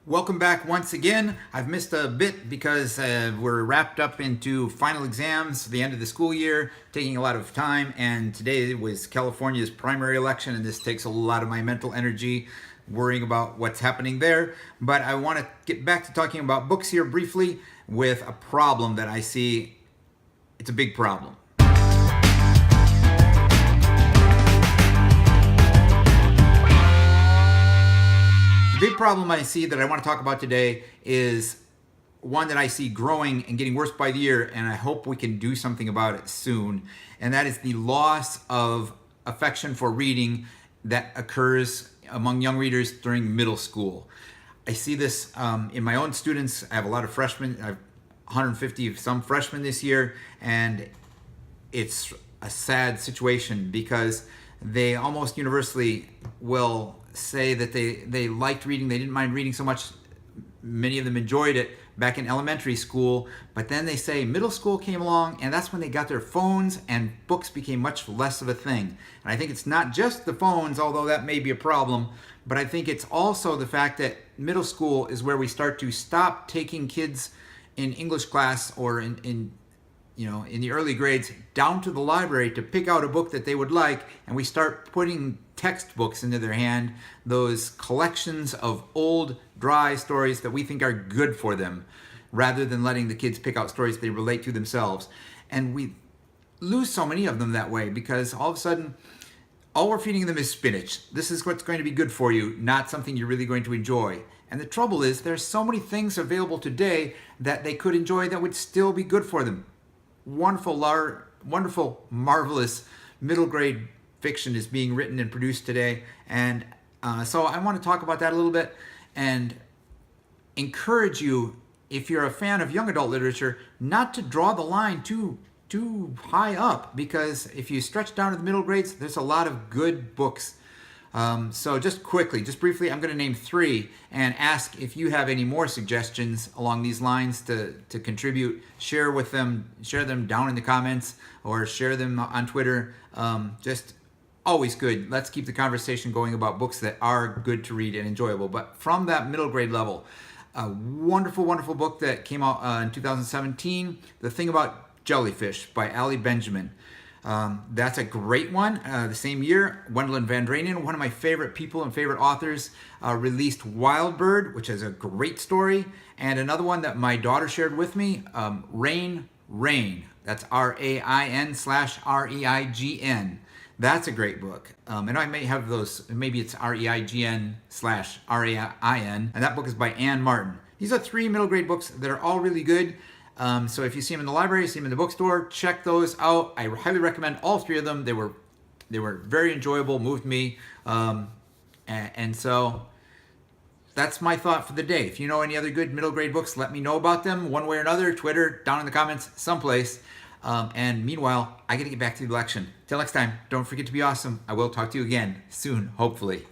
Welcome back once again. I've missed a bit because we're wrapped up into final exams, the end of the school year, taking a lot of time. And today was California's primary election, and this takes a lot of my mental energy worrying about what's happening there. But I want to get back to talking about books here briefly with a problem that I see. It's a big problem. The big problem I see that I want to talk about today is one that I see growing and getting worse by the year, and I hope we can do something about it soon. And that is the loss of affection for reading that occurs among young readers during middle school. I see this in my own students. I have a lot of freshmen. I have 150 of some freshmen this year, and it's a sad situation because they almost universally will say that they liked reading, they didn't mind reading so much. Many of them enjoyed it back in elementary school, but then they say middle school came along, and that's when they got their phones and books became much less of a thing. And I think it's not just the phones, although that may be a problem, but I think it's also the fact that middle school is where we start to stop taking kids in English class or in the early grades down to the library to pick out a book that they would like, and we start putting textbooks into their hand, those collections of old dry stories that we think are good for them, rather than letting the kids pick out stories they relate to themselves. And we lose so many of them that way because all of a sudden all we're feeding them is spinach. This is what's going to be good for you, not something you're really going to enjoy. And the trouble is there's so many things available today that they could enjoy that would still be good for them. Wonderful, marvelous middle grade fiction is being written and produced today. And so I want to talk about that a little bit and encourage you, if you're a fan of young adult literature, not to draw the line too high up, because if you stretch down to the middle grades, there's a lot of good books. So just briefly, I'm going to name 3 and ask if you have any more suggestions along these lines to contribute. Share them down in the comments or share them on Twitter. Just always good. Let's keep the conversation going about books that are good to read and enjoyable. But from that middle grade level, a wonderful book that came out in 2017, The Thing About Jellyfish by Ali Benjamin. That's a great one. The same year, Gwendolyn Van Draanen, one of my favorite people and favorite authors, released Wild Bird, which is a great story. And another one that my daughter shared with me, Rain. That's RAIN/REIGN. That's a great book. And I may have those, maybe it's REIGN/RAIN. And that book is by Anne Martin. These are 3 middle grade books that are all really good. So if you see them in the library, see them in the bookstore, check those out. I highly recommend all 3 of them. They were very enjoyable, moved me. And so that's my thought for the day. If you know any other good middle grade books, let me know about them one way or another. Twitter, down in the comments, someplace. And meanwhile, I got to get back to the election. Till next time, don't forget to be awesome. I will talk to you again soon, hopefully.